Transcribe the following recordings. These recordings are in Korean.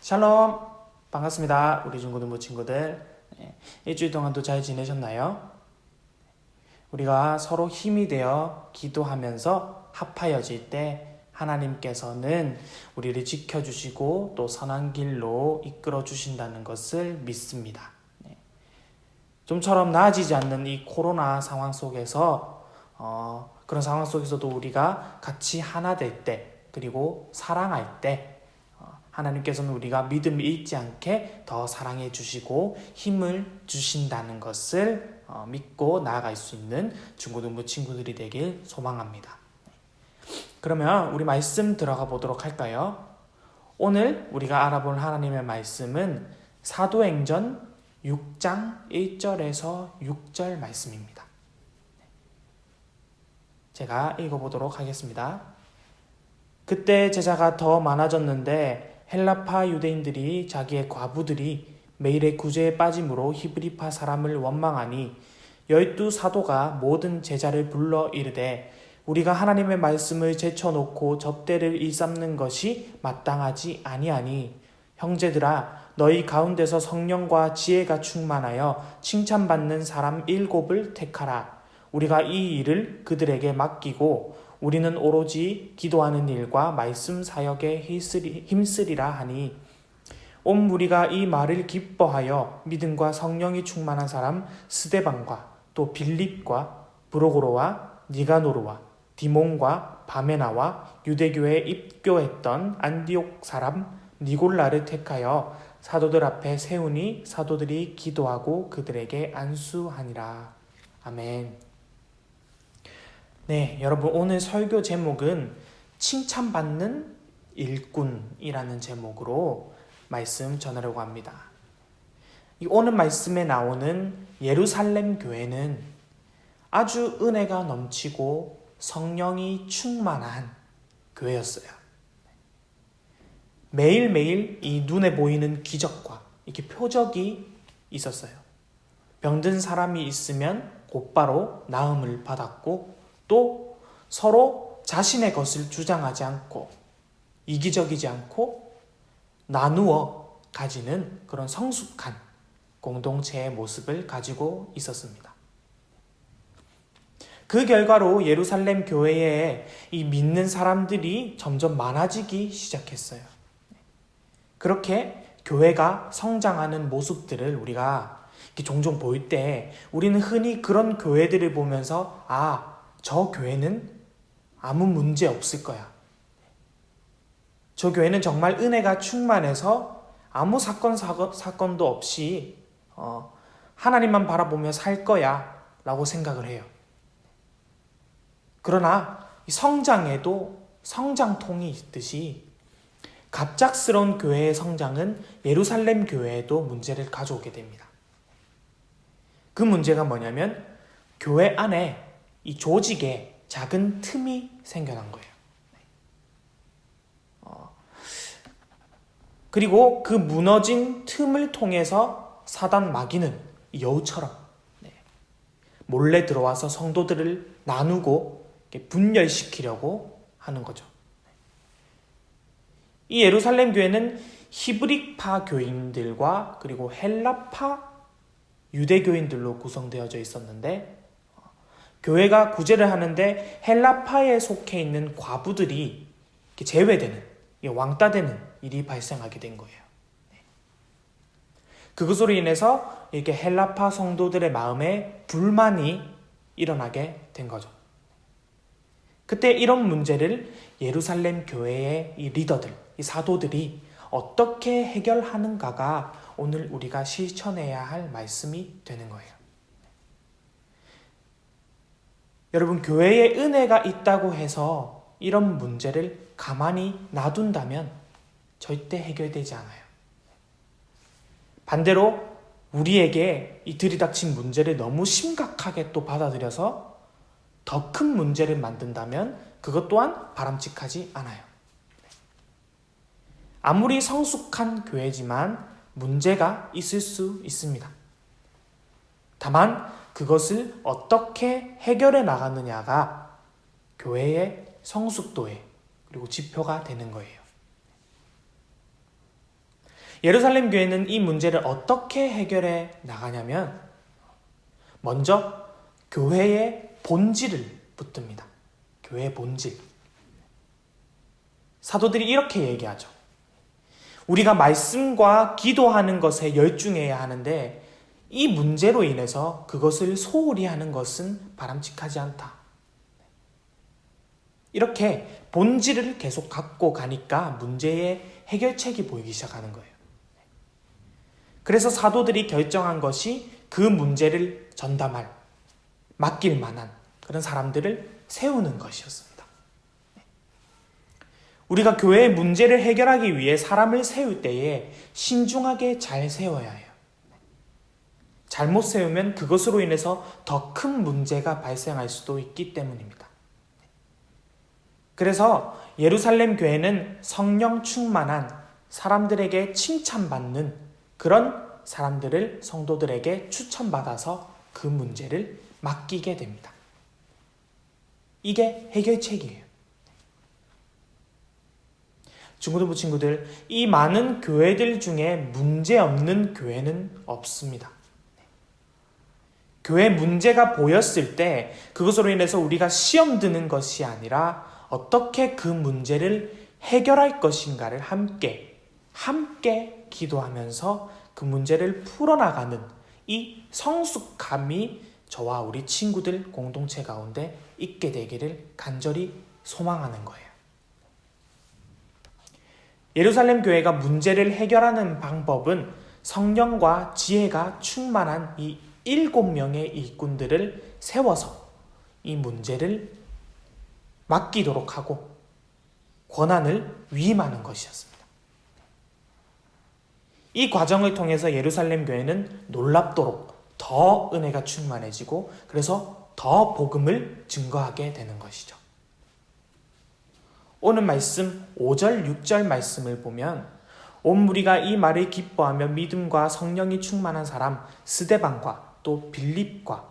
샬롬! 반갑습니다. 우리 중고등부 친구들. 일주일 동안도 잘 지내셨나요? 우리가 서로 힘이 되어 기도하면서 합하여질 때 하나님께서는 우리를 지켜주시고 또 선한 길로 이끌어 주신다는 것을 믿습니다. 좀처럼 나아지지 않는 이 코로나 상황 속에서 그런 상황 속에서도 우리가 같이 하나 될 때, 그리고 사랑할 때 하나님께서는 우리가 믿음을 잃지 않게 더 사랑해 주시고 힘을 주신다는 것을 믿고 나아갈 수 있는 중고등부 친구들이 되길 소망합니다. 그러면 우리 말씀 들어가 보도록 할까요? 오늘 우리가 알아볼 하나님의 말씀은 사도행전 6장 1절에서 6절 말씀입니다. 제가 읽어보도록 하겠습니다. 그때 제자가 더 많아졌는데 헬라파 유대인들이 자기의 과부들이 매일의 구제에 빠짐으로 히브리파 사람을 원망하니 12 사도가 모든 제자를 불러 이르되 우리가 하나님의 말씀을 제쳐놓고 접대를 일삼는 것이 마땅하지 아니하니 형제들아 너희 가운데서 성령과 지혜가 충만하여 칭찬받는 사람 7을 택하라. 우리가 이 일을 그들에게 맡기고 우리는 오로지 기도하는 일과 말씀 사역에 힘쓰리라 하니 온 무리가 이 말을 기뻐하여 믿음과 성령이 충만한 사람 스데반과 또 빌립과 브로고로와 니가노르와 디몬과 바메나와 유대교에 입교했던 안디옥 사람 니골라를 택하여 사도들 앞에 세우니 사도들이 기도하고 그들에게 안수하니라. 아멘. 네, 여러분 오늘 설교 제목은 칭찬받는 일꾼이라는 제목으로 말씀 전하려고 합니다. 이 오늘 말씀에 나오는 예루살렘 교회는 아주 은혜가 넘치고 성령이 충만한 교회였어요. 매일매일 이 눈에 보이는 기적과 이렇게 표적이 있었어요. 병든 사람이 있으면 곧바로 나음을 받았고 또 서로 자신의 것을 주장하지 않고 이기적이지 않고 나누어 가지는 그런 성숙한 공동체의 모습을 가지고 있었습니다. 그 결과로 예루살렘 교회에 이 믿는 사람들이 점점 많아지기 시작했어요. 그렇게 교회가 성장하는 모습들을 우리가 종종 볼 때 우리는 흔히 그런 교회들을 보면서 저 교회는 아무 문제 없을 거야. 저 교회는 정말 은혜가 충만해서 아무 사건도 없이 하나님만 바라보며 살 거야 라고 생각을 해요. 그러나 성장에도 성장통이 있듯이 갑작스러운 교회의 성장은 예루살렘 교회에도 문제를 가져오게 됩니다. 그 문제가 뭐냐면 교회 안에 이 조직에 작은 틈이 생겨난 거예요. 그리고 그 무너진 틈을 통해서 사단 마귀는 여우처럼 몰래 들어와서 성도들을 나누고 분열시키려고 하는 거죠. 이 예루살렘 교회는 히브리파 교인들과 그리고 헬라파 유대교인들로 구성되어져 있었는데 교회가 구제를 하는데 헬라파에 속해 있는 과부들이 제외되는, 왕따 되는 일이 발생하게 된 거예요. 그것으로 인해서 이렇게 헬라파 성도들의 마음에 불만이 일어나게 된 거죠. 그때 이런 문제를 예루살렘 교회의 이 리더들, 이 사도들이 어떻게 해결하는가가 오늘 우리가 실천해야 할 말씀이 되는 거예요. 여러분, 교회에 은혜가 있다고 해서 이런 문제를 가만히 놔둔다면 절대 해결되지 않아요. 반대로 우리에게 이 들이닥친 문제를 너무 심각하게 또 받아들여서 더 큰 문제를 만든다면 그것 또한 바람직하지 않아요. 아무리 성숙한 교회지만 문제가 있을 수 있습니다. 다만 그것을 어떻게 해결해 나가느냐가 교회의 성숙도에 그리고 지표가 되는 거예요. 예루살렘 교회는 이 문제를 어떻게 해결해 나가냐면 먼저 교회의 본질을 붙듭니다. 교회의 본질. 사도들이 이렇게 얘기하죠. 우리가 말씀과 기도하는 것에 열중해야 하는데 이 문제로 인해서 그것을 소홀히 하는 것은 바람직하지 않다. 이렇게 본질을 계속 갖고 가니까 문제의 해결책이 보이기 시작하는 거예요. 그래서 사도들이 결정한 것이 그 문제를 전담할, 맡길 만한 그런 사람들을 세우는 것이었습니다. 우리가 교회의 문제를 해결하기 위해 사람을 세울 때에 신중하게 잘 세워야 해요. 잘못 세우면 그것으로 인해서 더 큰 문제가 발생할 수도 있기 때문입니다. 그래서 예루살렘 교회는 성령 충만한 사람들에게 칭찬받는 그런 사람들을 성도들에게 추천받아서 그 문제를 맡기게 됩니다. 이게 해결책이에요. 중고등부 친구들, 이 많은 교회들 중에 문제 없는 교회는 없습니다. 교회 문제가 보였을 때 그것으로 인해서 우리가 시험 드는 것이 아니라 어떻게 그 문제를 해결할 것인가를 함께 기도하면서 그 문제를 풀어나가는 이 성숙함이 저와 우리 친구들 공동체 가운데 있게 되기를 간절히 소망하는 거예요. 예루살렘 교회가 문제를 해결하는 방법은 성령과 지혜가 충만한 이 7명의 일꾼들을 세워서 이 문제를 맡기도록 하고 권한을 위임하는 것이었습니다. 이 과정을 통해서 예루살렘 교회는 놀랍도록 더 은혜가 충만해지고 그래서 더 복음을 증거하게 되는 것이죠. 오늘 말씀 5절, 6절 말씀을 보면 온 무리가 이 말을 기뻐하며 믿음과 성령이 충만한 사람 스데반과 또 빌립과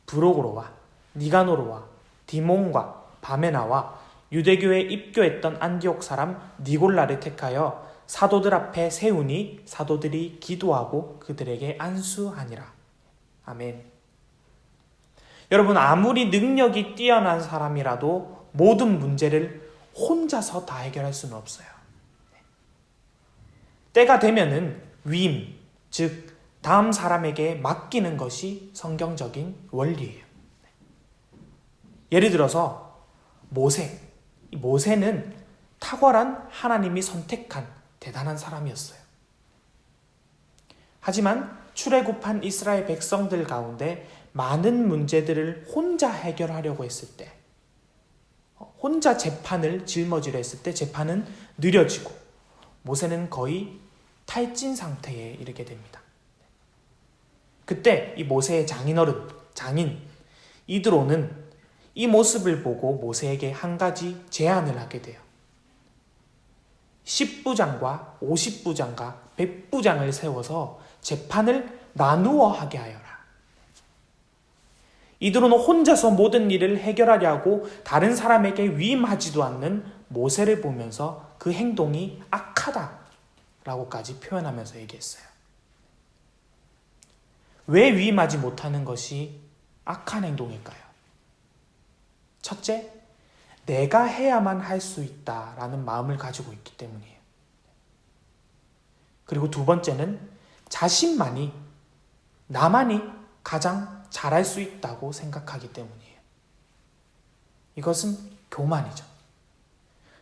브로고로와 니가노로와 디몬과 바메나와 유대교에 입교했던 안디옥 사람 니골라를 택하여 사도들 앞에 세우니 사도들이 기도하고 그들에게 안수하니라. 아멘. 여러분, 아무리 능력이 뛰어난 사람이라도 모든 문제를 혼자서 다 해결할 수는 없어요. 때가 되면은 위임, 즉 다음 사람에게 맡기는 것이 성경적인 원리예요. 예를 들어서 모세는 탁월한 하나님이 선택한 대단한 사람이었어요. 하지만 출애굽한 이스라엘 백성들 가운데 많은 문제들을 혼자 해결하려고 했을 때, 혼자 재판을 짊어지려 했을 때 재판은 느려지고 모세는 거의 탈진 상태에 이르게 됩니다. 그때 이 모세의 장인 이드로는 이 모습을 보고 모세에게 한 가지 제안을 하게 돼요. 10부장과 50부장과 100부장을 세워서 재판을 나누어 하게 하여라. 이드로는 혼자서 모든 일을 해결하려고 다른 사람에게 위임하지도 않는 모세를 보면서 그 행동이 악하다라고까지 표현하면서 얘기했어요. 왜 위임하지 못하는 것이 악한 행동일까요? 첫째, 내가 해야만 할 수 있다라는 마음을 가지고 있기 때문이에요. 그리고 두 번째는 나만이 가장 잘할 수 있다고 생각하기 때문이에요. 이것은 교만이죠.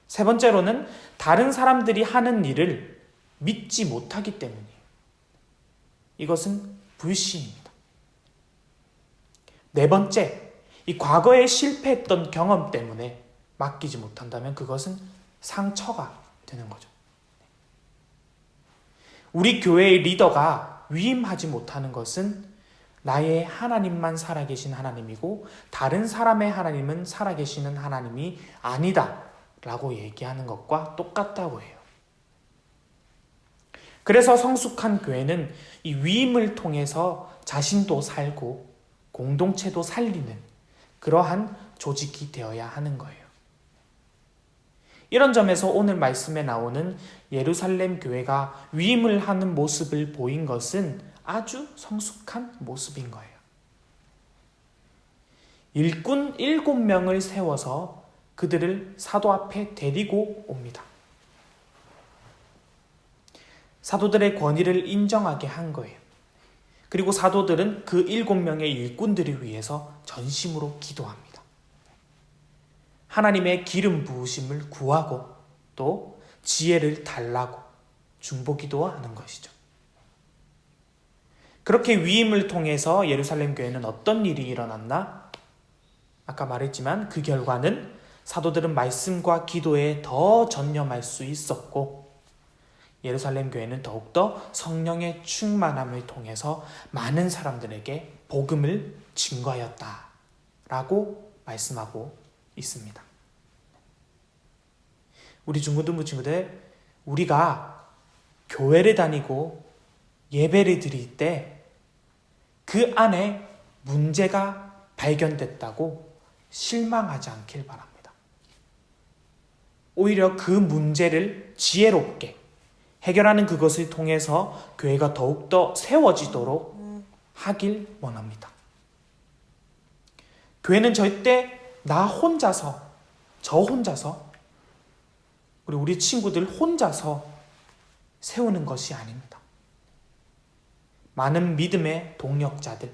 세 번째로는 다른 사람들이 하는 일을 믿지 못하기 때문이에요. 이것은 불신입니다. 네 번째, 이 과거에 실패했던 경험 때문에 맡기지 못한다면 그것은 상처가 되는 거죠. 우리 교회의 리더가 위임하지 못하는 것은 나의 하나님만 살아계신 하나님이고 다른 사람의 하나님은 살아계시는 하나님이 아니다 라고 얘기하는 것과 똑같다고 해요. 그래서 성숙한 교회는 이 위임을 통해서 자신도 살고 공동체도 살리는 그러한 조직이 되어야 하는 거예요. 이런 점에서 오늘 말씀에 나오는 예루살렘 교회가 위임을 하는 모습을 보인 것은 아주 성숙한 모습인 거예요. 일꾼 7명을 세워서 그들을 사도 앞에 데리고 옵니다. 사도들의 권위를 인정하게 한 거예요. 그리고 사도들은 그 7명의 일꾼들을 위해서 전심으로 기도합니다. 하나님의 기름 부으심을 구하고 또 지혜를 달라고 중보기도 하는 것이죠. 그렇게 위임을 통해서 예루살렘 교회는 어떤 일이 일어났나? 아까 말했지만 그 결과는 사도들은 말씀과 기도에 더 전념할 수 있었고 예루살렘 교회는 더욱더 성령의 충만함을 통해서 많은 사람들에게 복음을 증거하였다라고 말씀하고 있습니다. 우리 중고등부 친구들, 우리가 교회를 다니고 예배를 드릴 때 그 안에 문제가 발견됐다고 실망하지 않길 바랍니다. 오히려 그 문제를 지혜롭게 해결하는 그것을 통해서 교회가 더욱더 세워지도록 하길 원합니다. 교회는 절대 나 혼자서, 저 혼자서, 그리고 우리 친구들 혼자서 세우는 것이 아닙니다. 많은 믿음의 동력자들,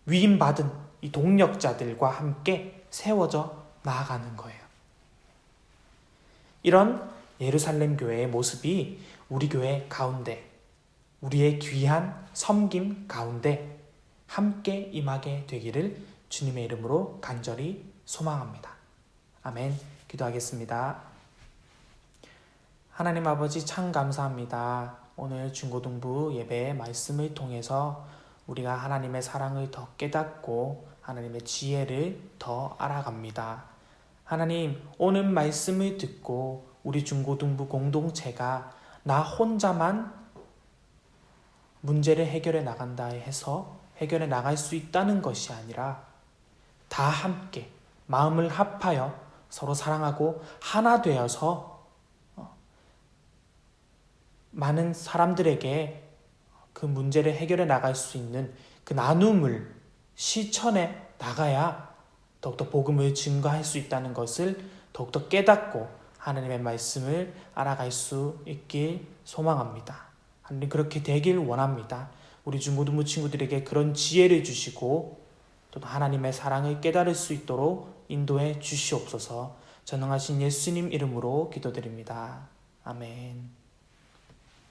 위임받은 이 동력자들과 함께 세워져 나아가는 거예요. 이런 예루살렘 교회의 모습이 우리 교회 가운데, 우리의 귀한 섬김 가운데 함께 임하게 되기를 주님의 이름으로 간절히 소망합니다. 아멘. 기도하겠습니다. 하나님 아버지 참 감사합니다. 오늘 중고등부 예배의 말씀을 통해서 우리가 하나님의 사랑을 더 깨닫고 하나님의 지혜를 더 알아갑니다. 하나님, 오늘 말씀을 듣고 우리 중고등부 공동체가 나 혼자만 문제를 해결해 나간다 해서 해결해 나갈 수 있다는 것이 아니라 다 함께 마음을 합하여 서로 사랑하고 하나 되어서 많은 사람들에게 그 문제를 해결해 나갈 수 있는 그 나눔을 실천해 나가야 더욱더 복음을 증거할 수 있다는 것을 더욱더 깨닫고 하나님의 말씀을 알아갈 수 있길 소망합니다. 하나님 그렇게 되길 원합니다. 우리 중고등부 친구들에게 그런 지혜를 주시고 또 하나님의 사랑을 깨달을 수 있도록 인도해 주시옵소서. 전능하신 예수님 이름으로 기도드립니다. 아멘.